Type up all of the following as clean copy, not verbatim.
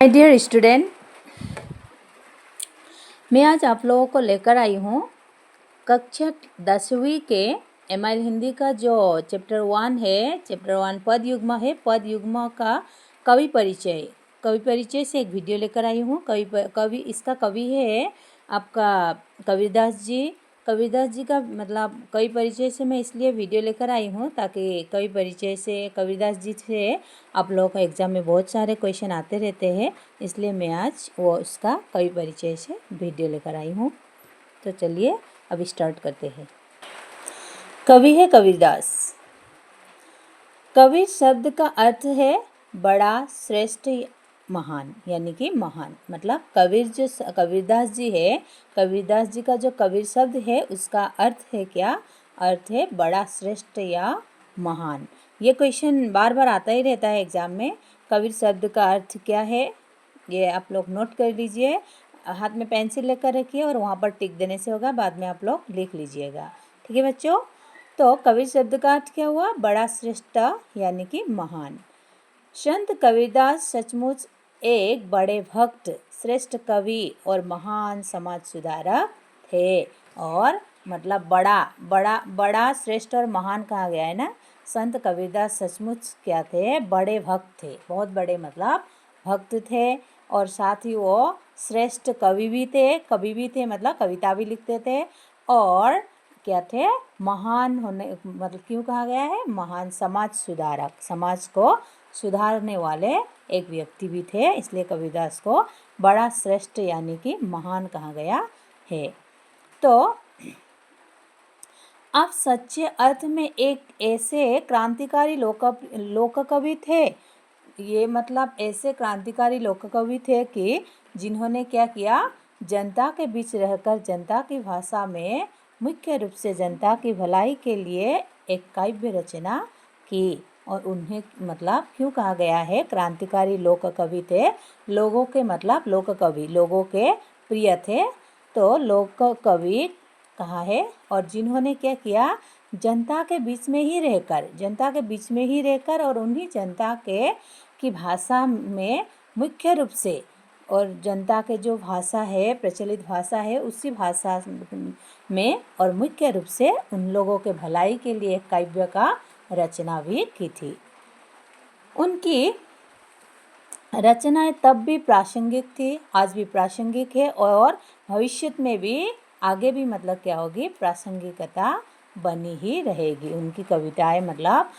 My dear student, मैं आज आप लोगों को लेकर आई हूँ कक्षा 10वीं के एमआई हिंदी का जो चैप्टर 1 है। चैप्टर 1 पद युग्म है। पद युग्म का कवि परिचय से एक वीडियो लेकर आई हूँ। इसका कवि है आपका कबीरदास जी का मतलब कवि परिचय से मैं इसलिए वीडियो लेकर आई हूँ ताकि कवि परिचय से कबीरदास जी से आप लोगों को एग्ज़ाम में बहुत सारे क्वेश्चन आते रहते हैं, इसलिए मैं आज वो उसका कवि परिचय से वीडियो लेकर आई हूँ। तो चलिए अभी स्टार्ट करते हैं। कवि है कबीरदास। कबीर शब्द का अर्थ है बड़ा, श्रेष्ठ, महान, यानी कि महान। मतलब कबीरदास जी है, कबीरदास जी का जो कबीर शब्द है उसका अर्थ है क्या? अर्थ है बड़ा, श्रेष्ठ या महान। ये क्वेश्चन बार बार आता ही रहता है एग्जाम में। कबीर शब्द का अर्थ क्या है ये आप लोग नोट कर लीजिए। हाथ में पेंसिल लेकर रखिए और वहाँ पर टिक देने से होगा, बाद में आप लोग लिख लीजिएगा। ठीक है बच्चों। तो कबीर शब्द का अर्थ क्या हुआ? बड़ा, श्रेष्ठ यानी कि महान। संत कबीरदास सचमुच एक बड़े भक्त, श्रेष्ठ कवि और महान समाज सुधारक थे। और मतलब बड़ा श्रेष्ठ और महान कहा गया है ना। संत कबीरदास सचमुच क्या थे? बड़े भक्त थे, बहुत बड़े मतलब भक्त थे। और साथ ही वो श्रेष्ठ कवि भी थे मतलब कविता भी लिखते थे। और क्या थे? महान होने मतलब क्यों कहा गया है? महान समाज सुधारक, समाज को सुधारने वाले एक व्यक्ति भी थे, इसलिए कबीरदास को बड़ा, श्रेष्ठ यानी कि महान कहा गया है। तो आप सच्चे अर्थ में एक ऐसे क्रांतिकारी लोक कवि थे। ये मतलब ऐसे क्रांतिकारी लोक कवि थे कि जिन्होंने क्या किया? जनता के बीच रहकर जनता की भाषा में मुख्य रूप से जनता की भलाई के लिए एक काव्य रचना की। और उन्हें मतलब क्यों कहा गया है क्रांतिकारी लोक कवि थे? लोगों के मतलब लोक कवि लोगों के प्रिय थे, तो लोक कवि कहा है। और जिन्होंने क्या किया? जनता के बीच में ही रहकर और उन्हीं जनता की भाषा में मुख्य रूप से, और जनता के जो भाषा है, प्रचलित भाषा है, उसी भाषा में और मुख्य रूप से उन लोगों के भलाई के लिए काव्य का रचना भी की थी। उनकी रचनाएं तब भी प्रासंगिक थी, आज भी प्रासंगिक है और भविष्य में भी आगे भी मतलब क्या होगी? प्रासंगिकता बनी ही रहेगी। उनकी कविताएं मतलब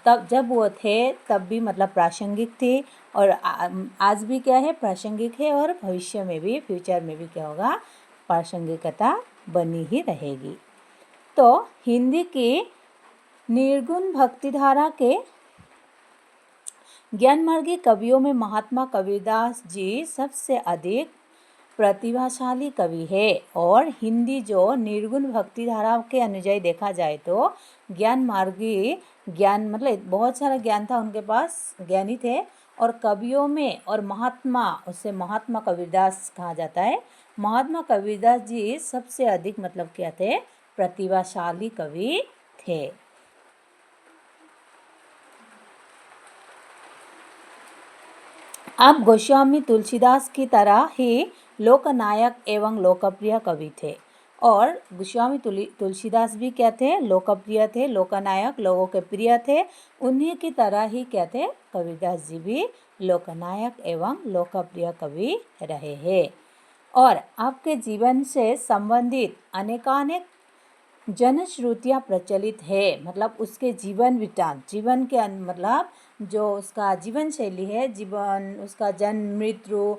तब जब वो थे तब भी मतलब प्रासंगिक थी और आज भी क्या है? प्रासंगिक है और भविष्य में भी, फ्यूचर में भी क्या होगा? प्रासंगिकता बनी ही रहेगी। तो हिंदी की निर्गुण भक्तिधारा के ज्ञानमार्गी कवियों में महात्मा कबीरदास जी सबसे अधिक प्रतिभाशाली कवि है। और हिंदी जो निर्गुण भक्ति धारा के अनुयायी देखा जाए तो ज्ञान मतलब बहुत सारा ज्ञान था उनके पास, ज्ञानी थे। और कवियों में और उसे महात्मा कबीरदास कहा जाता है। महात्मा कबीरदास जी सबसे अधिक मतलब क्या थे? प्रतिभाशाली कवि थे। आप गोस्वामी तुलसीदास की तरह ही लोकनायक एवं लोकप्रिय कवि थे। और गोस्वामी तुलसीदास भी क्या थे? लोकप्रिय थे, लोकनायक, लोगों के प्रिय थे। उन्हीं की तरह ही क्या थे? कबीरदास जी भी लोकनायक एवं लोकप्रिय कवि रहे हैं। और आपके जीवन से संबंधित अनेकानेक जनश्रुतियाँ प्रचलित है। मतलब उसके जीवन वृत्तांत, जीवन के मतलब जो उसका जीवन शैली है, उसका जन्म, मृत्यु,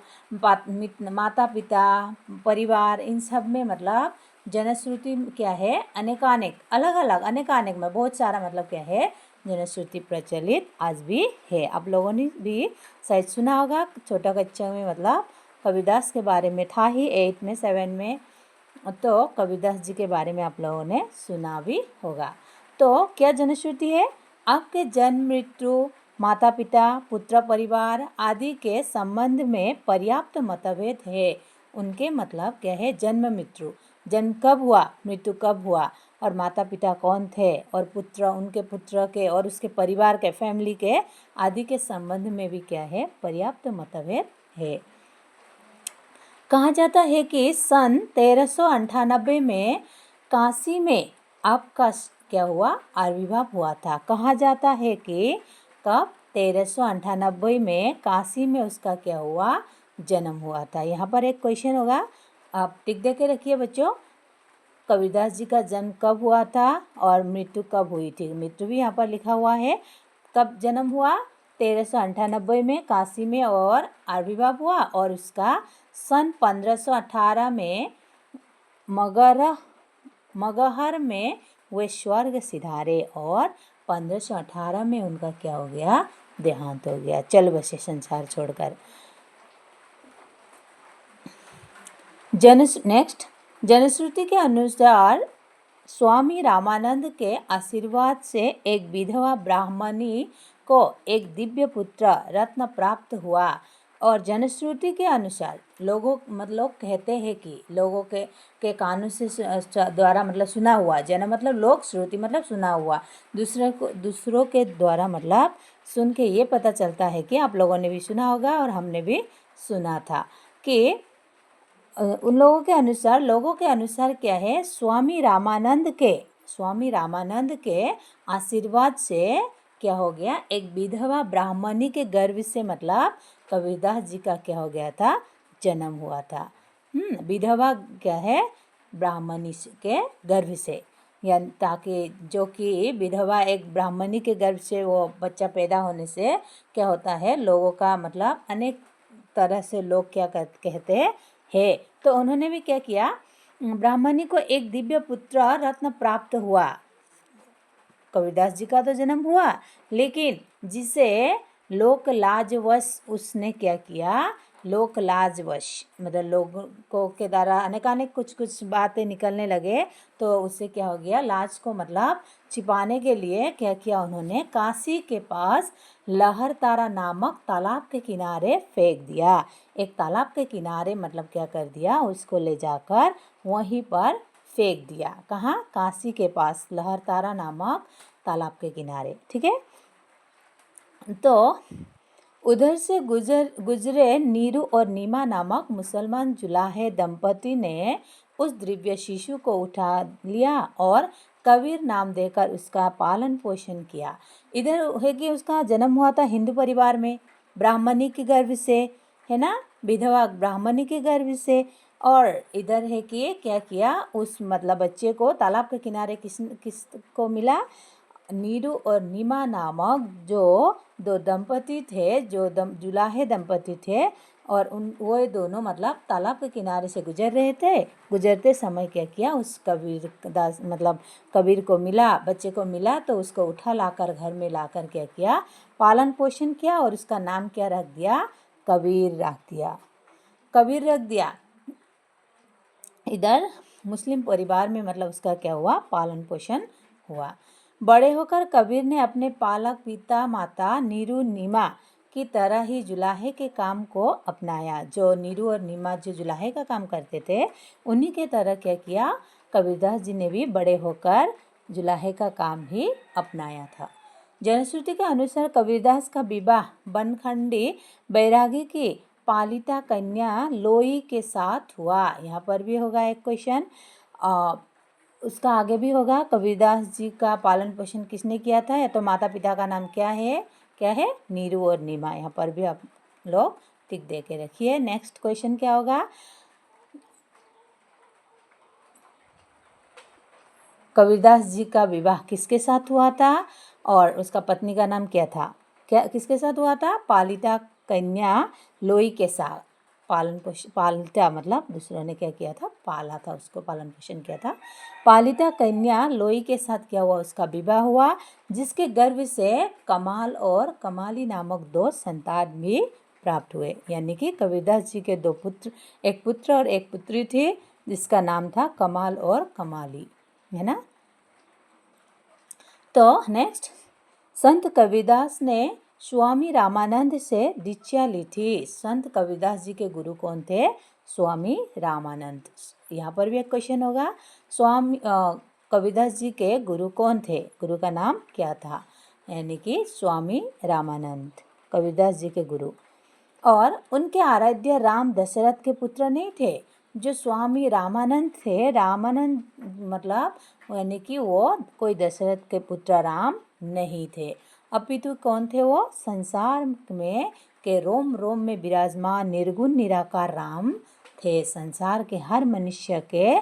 माता पिता, परिवार, इन सब में मतलब जनश्रुति क्या है? अनेकानेक, अलग अलग अनेकानेक में बहुत सारा मतलब क्या है? जनश्रुति प्रचलित आज भी है। आप लोगों ने भी शायद सुना होगा, छोटा कक्षा में मतलब कबीरदास के बारे में था ही, 8 में 7 में, तो कबीरदास जी के बारे में आप लोगों ने सुना भी होगा। तो क्या जनश्रुति है? आपके जन्म, मृत्यु, माता पिता, पुत्र परिवार आदि के संबंध में पर्याप्त मतभेद है। उनके मतलब क्या है? जन्म, मृत्यु, जन्म कब हुआ, मृत्यु कब हुआ, और माता पिता कौन थे और पुत्र, उनके पुत्र के और उसके परिवार के, फैमिली के आदि के संबंध में भी क्या है, पर्याप्त मतभेद है। कहा जाता है कि सन 1398 में काशी में आपका क्या हुआ, आविर्भाव हुआ था। कहा जाता है कि कब, 1398 में काशी में उसका क्या हुआ, जन्म हुआ था। यहाँ पर एक क्वेश्चन होगा, आप टिक दे के रखिए बच्चों। कबीरदास जी का जन्म कब हुआ था और मृत्यु कब हुई थी, मृत्यु भी यहाँ पर लिखा हुआ है। कब जन्म हुआ, 1398 में काशी में और आविर्भाव हुआ, और उसका सन 1518 में मगहर में वे स्वर्ग सिधारे और 1518 में उनका क्या हो गया, देहांत हो गया, चल बसे संसार छोड़कर। नेक्स्ट, जनश्रुति के अनुसार स्वामी रामानंद के आशीर्वाद से एक विधवा ब्राह्मणी को एक दिव्य पुत्र रत्न प्राप्त हुआ। और जनश्रुति के अनुसार लोगों मतलब कहते हैं कि लोगों के कानों से द्वारा मतलब सुना हुआ, जन मतलब लोक, श्रुति मतलब सुना हुआ, दूसरों के द्वारा मतलब सुन के ये पता चलता है कि आप लोगों ने भी सुना होगा और हमने भी सुना था कि उन लोगों के अनुसार क्या है, स्वामी रामानंद के आशीर्वाद से क्या हो गया, एक विधवा ब्राह्मणी के गर्भ से मतलब कबीरदास जी का क्या हो गया था, जन्म हुआ था। विधवा क्या है, ब्राह्मणी के गर्भ से, यानी ताकि जो कि विधवा एक ब्राह्मणी के गर्भ से वो बच्चा पैदा होने से क्या होता है, लोगों का मतलब अनेक तरह से लोग क्या कहते हैं है। तो उन्होंने भी क्या किया, ब्राह्मणी को एक दिव्य पुत्र रत्न प्राप्त हुआ। कबीरदास जी का तो जन्म हुआ, लेकिन जिसे लोक लाजवश उसने क्या किया, लोक लाजवश मतलब लोगों के द्वारा अनेकानेक कुछ बातें निकलने लगे, तो उससे क्या हो गया, लाज को मतलब छिपाने के लिए क्या किया उन्होंने, काशी के पास लहरतारा नामक तालाब के किनारे फेंक दिया। एक तालाब के किनारे मतलब क्या कर दिया, उसको ले जाकर वहीं पर फेंक दिया। कहाँ, काशी के पास लहरतारा नामक तालाब के किनारे, ठीक है। तो उधर से गुजरे नीरू और नीमा नामक मुसलमान जुलाहे दंपति ने उस दिव्य शिशु को उठा लिया और कबीर नाम देकर उसका पालन पोषण किया। इधर है कि उसका जन्म हुआ था हिंदू परिवार में, ब्राह्मणी के गर्भ से, है ना, विधवा ब्राह्मणी के गर्भ से। और इधर है कि क्या किया, उस मतलब बच्चे को तालाब के किनारे किस को मिला, नीरू और नीमा नामक जो दो दंपति थे, जो जुलाहे दंपति थे, और वो दोनों मतलब तालाब के किनारे से गुजर रहे थे। गुजरते समय क्या किया, उस कबीर दास मतलब कबीर को मिला, बच्चे को मिला, तो उसको उठा लाकर घर में लाकर क्या किया, पालन पोषण किया और उसका नाम क्या रख दिया, कबीर रख दिया। इधर मुस्लिम परिवार में मतलब उसका क्या हुआ, पालन पोषण हुआ। बड़े होकर कबीर ने अपने पालक पिता माता नीरू नीमा की तरह ही जुलाहे के काम को अपनाया। जो नीरू और नीमा जो जुलाहे का काम करते थे, उन्हीं के तरह क्या किया, कबीरदास जी ने भी बड़े होकर जुलाहे का काम ही अपनाया था। जनश्रुति के अनुसार कबीरदास का विवाह बनखंडी बैरागी की पालिता कन्या लोई के साथ हुआ। यहाँ पर भी होगा एक क्वेश्चन, उसका आगे भी होगा। कबीरदास जी का पालन पोषण किसने किया था, या तो माता पिता का नाम क्या है, नीरू और नीमा। यहाँ पर भी आप लोग टिक दे के रखिए। नेक्स्ट क्वेश्चन क्या होगा, कबीरदास जी का विवाह किसके साथ हुआ था और उसका पत्नी का नाम क्या था, किसके साथ हुआ था, पालिता कन्या लोई के साथ। पालिता मतलब दूसरों ने क्या किया था, पाला था, उसको पालन पोषण किया था। पालिता कन्या लोई के साथ क्या हुआ, उसका विवाह हुआ, जिसके गर्भ से कमाल और कमाली नामक 2 संतान भी प्राप्त हुए। यानी कि कबीरदास जी के 2 पुत्र, एक पुत्र और एक पुत्री थी, जिसका नाम था कमाल और कमाली, है ना। तो नेक्स्ट, संत कबीरदास ने स्वामी रामानंद से दीक्षा ली थी। संत कबीरदास जी के गुरु कौन थे, स्वामी रामानंद। यहाँ पर भी एक क्वेश्चन होगा, स्वामी कबीरदास जी के गुरु कौन थे, गुरु का नाम क्या था, यानी कि स्वामी रामानंद, कबीरदास जी के गुरु। और उनके आराध्य राम दशरथ के पुत्र नहीं थे। जो स्वामी रामानंद थे, रामानंद मतलब यानी कि वो कोई दशरथ के पुत्र राम नहीं थे, अपितु कौन थे, वो संसार में के रोम रोम में विराजमान निर्गुण निराकार राम थे। संसार के हर मनुष्य के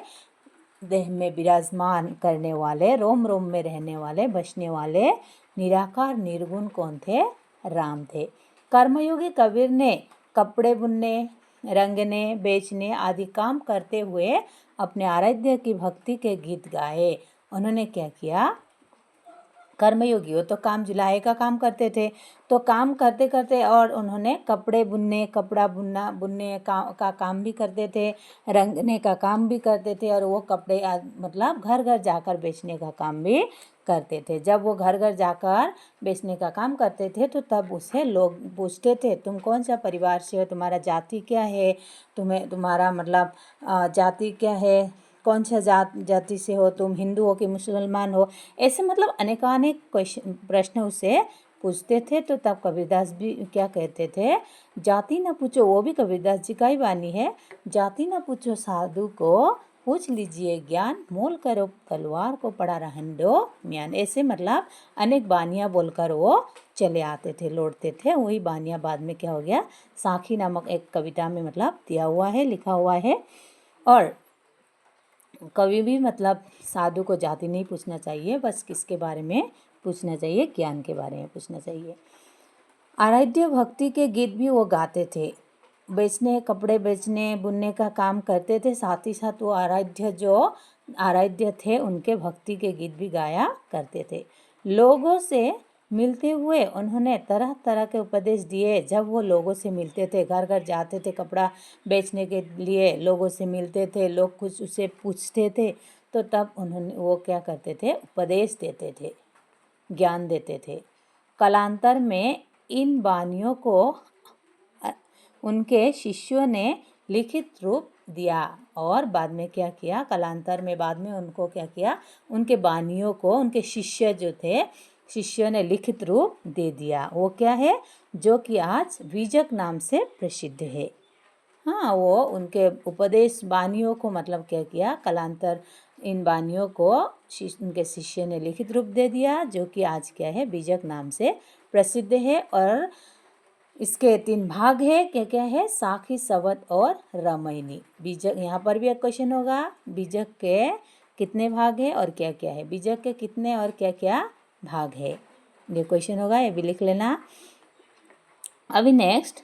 देह में विराजमान करने वाले, रोम रोम में रहने वाले, बसने वाले निराकार निर्गुण कौन थे, राम थे। कर्मयोगी कबीर ने कपड़े बुनने, रंगने, बेचने आदि काम करते हुए अपने आराध्य की भक्ति के गीत गाए। उन्होंने क्या किया, कर्मयोगी, वो तो काम जुलाहे का काम करते थे, तो काम करते करते और उन्होंने कपड़े बुनने, कपड़ा बुनने का काम भी करते थे, रंगने का काम भी करते थे, और वो कपड़े मतलब घर घर जाकर बेचने का काम भी करते थे। जब वो घर घर जाकर बेचने का काम करते थे तो तब उसे लोग पूछते थे, तुम कौन सा परिवार से हो, तुम्हारा जाति क्या है, तुम्हारा मतलब जाति क्या है, कौन सा जाति से हो तुम, हिंदू हो कि मुसलमान हो, ऐसे मतलब अनेकानेक प्रश्न उसे पूछते थे। तो तब कबीरदास भी क्या कहते थे, जाति न पूछो, वो भी कबीरदास जी का ही वाणी है, जाति न पूछो साधु को, पूछ लीजिए ज्ञान, मोल करो तलवार को पड़ा रहन दो म्यान। ऐसे मतलब अनेक बानियाँ बोलकर वो चले आते थे, लौटते थे। वही बानियाँ बाद में क्या हो गया, साखी नामक एक कविता में मतलब दिया हुआ है, लिखा हुआ है। और कभी भी मतलब साधु को जाति नहीं पूछना चाहिए, बस किसके बारे में पूछना चाहिए, ज्ञान के बारे में पूछना चाहिए। आराध्य भक्ति के गीत भी वो गाते थे, बेचने, कपड़े बेचने बुनने का काम करते थे, साथ ही साथ वो आराध्य थे उनके भक्ति के गीत भी गाया करते थे। लोगों से मिलते हुए उन्होंने तरह तरह के उपदेश दिए। जब वो लोगों से मिलते थे, घर घर जाते थे, कपड़ा बेचने के लिए लोगों से मिलते थे, लोग कुछ उसे पूछते थे, तो तब वो क्या करते थे, उपदेश देते थे, ज्ञान देते थे। कालांतर में इन वाणियों को उनके शिष्यों ने लिखित रूप दिया, और बाद में क्या किया, कालांतर में बाद में उनको क्या किया, उनके वाणियों को उनके शिष्य जो थे, शिष्यों ने लिखित रूप दे दिया। वो क्या है, जो कि आज बीजक नाम से प्रसिद्ध है। हाँ, वो उनके उपदेश वाणियों को मतलब क्या किया, कालांतर इन वाणियों को उनके शिष्य ने लिखित रूप दे दिया, जो कि आज क्या है, बीजक नाम से प्रसिद्ध है। और इसके 3 भाग है, क्या क्या है, साखी, सवत और रामायणी। बीजक, यहाँ पर भी एक क्वेश्चन होगा, बीजक के कितने भाग है और क्या क्या है, बीजक के कितने और क्या क्या भाग है, ये क्वेश्चन होगा, ये भी लिख लेना। अभी नेक्स्ट,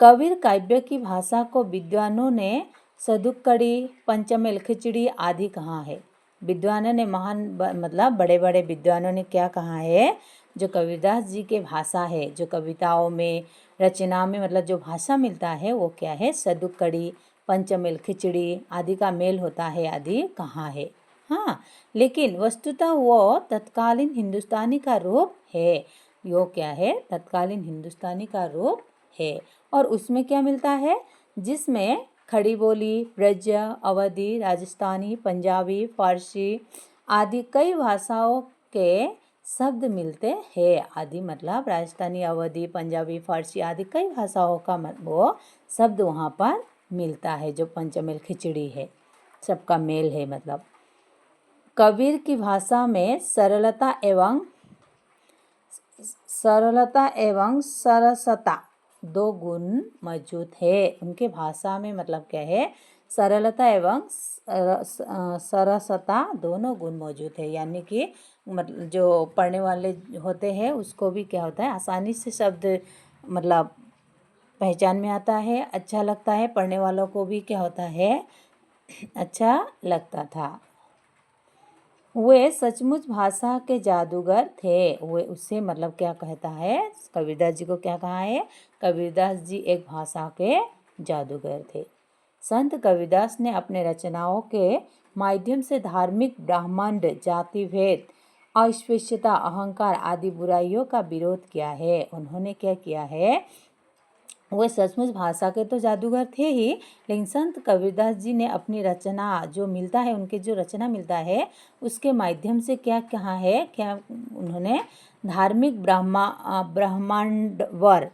कबीर काव्य की भाषा को विद्वानों ने सदुक्कड़ी, पंचमेल खिचड़ी आदि कहा है। विद्वानों ने मतलब बड़े बड़े विद्वानों ने क्या कहा है, जो कबीरदास जी के भाषा है, जो कविताओं में, रचना में मतलब जो भाषा मिलता है, वो क्या है, सदुक्कड़ी, पंचमेल खिचड़ी आदि का मेल होता है, आदि कहाँ है। हाँ, लेकिन वस्तुतः वो तत्कालीन हिंदुस्तानी का रूप है। यो क्या है, तत्कालीन हिंदुस्तानी का रूप है। और उसमें क्या मिलता है, जिसमें खड़ी बोली, ब्रज, अवधी, राजस्थानी, पंजाबी, फारसी आदि कई भाषाओं के शब्द मिलते हैं। आदि मतलब राजस्थानी, अवधी, पंजाबी, फारसी आदि कई भाषाओं का वो शब्द वहाँ पर मिलता है, जो पंचमेल खिचड़ी है, सबका मेल है। मतलब कबीर की भाषा में सरलता एवं सरसता 2 गुण मौजूद है। उनके भाषा में मतलब क्या है, सरलता एवं सरसता दोनों गुण मौजूद है, यानी कि मतलब जो पढ़ने वाले होते हैं उसको भी क्या होता है, आसानी से शब्द मतलब पहचान में आता है, अच्छा लगता है, पढ़ने वालों को भी क्या होता है, अच्छा लगता था। वे सचमुच भाषा के जादूगर थे। वे उससे मतलब क्या कहता है, कबीरदास जी को क्या कहा है, कबीरदास जी एक भाषा के जादूगर थे। संत कबीरदास ने अपने रचनाओं के माध्यम से धार्मिक, ब्राह्मण, जाति भेद, अस्पृश्यता, अहंकार आदि बुराइयों का विरोध किया है। उन्होंने क्या किया है, वे सचमुच भाषा के तो जादूगर थे ही, लेकिन संत कबीरदास जी ने अपनी रचना जो मिलता है, उनके जो रचना मिलता है उसके माध्यम से क्या कहा है, क्या उन्होंने धार्मिक ब्रह्मांडवर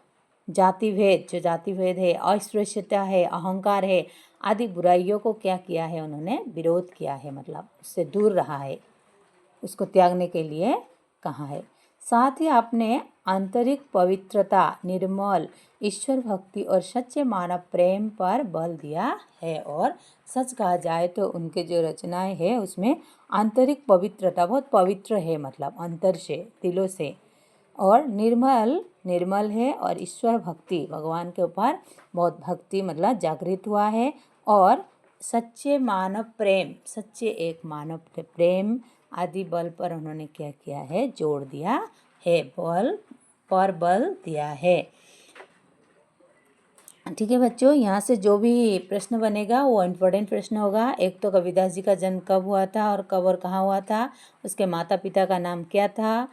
जातिभेद, जो जातिभेद है, अस्पृश्यता है, अहंकार है आदि बुराइयों को क्या किया है, उन्होंने विरोध किया है, मतलब उससे दूर रहा है, उसको त्यागने के लिए कहा है। साथ ही आपने आंतरिक पवित्रता, निर्मल ईश्वर भक्ति और सच्चे मानव प्रेम पर बल दिया है। और सच कहा जाए तो उनके जो रचनाएं हैं उसमें आंतरिक पवित्रता, बहुत पवित्र है, मतलब अंतर से, दिलों से, और निर्मल है, और ईश्वर भक्ति, भगवान के ऊपर बहुत भक्ति मतलब जागृत हुआ है, और सच्चे मानव प्रेम, सच्चे एक मानव के प्रेम आदि बल पर उन्होंने क्या किया है, जोड़ दिया है, बल दिया है। ठीक है बच्चों, यहाँ से जो भी प्रश्न बनेगा वो इम्पोर्टेंट प्रश्न होगा। एक तो कबीरदास जी का जन्म कब हुआ था और कब और कहाँ हुआ था, उसके माता पिता का नाम क्या था,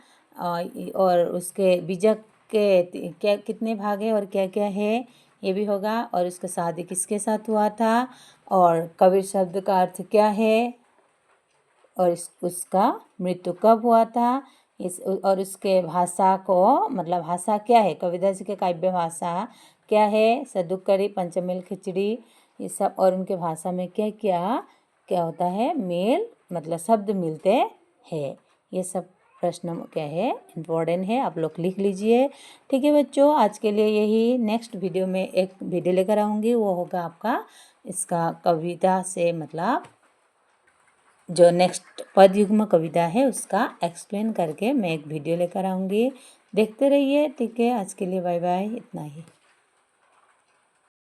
और उसके बीजक के क्या कितने भाग है और क्या क्या है, ये भी होगा। और उसका शादी किसके साथ हुआ था, और कबीर शब्द का अर्थ क्या है, और उसका मृत्यु कब हुआ था, और उसके भाषा को, मतलब भाषा क्या है, कबीरदास जी के काव्य भाषा क्या है, सदुकड़ी, पंचमेल खिचड़ी, ये सब, और उनके भाषा में क्या क्या क्या होता है, मेल, मतलब शब्द मिलते हैं। ये सब प्रश्न क्या है, इम्पोर्टेंट है, आप लोग लिख लीजिए। ठीक है बच्चों, आज के लिए यही। नेक्स्ट वीडियो में एक वीडियो लेकर आऊँगी, वो होगा आपका इसका कविता से, मतलब जो नेक्स्ट पदयुग्म कविता है उसका एक्सप्लेन करके मैं एक वीडियो लेकर आऊँगी, देखते रहिए। ठीक है, आज के लिए बाय बाय, इतना ही।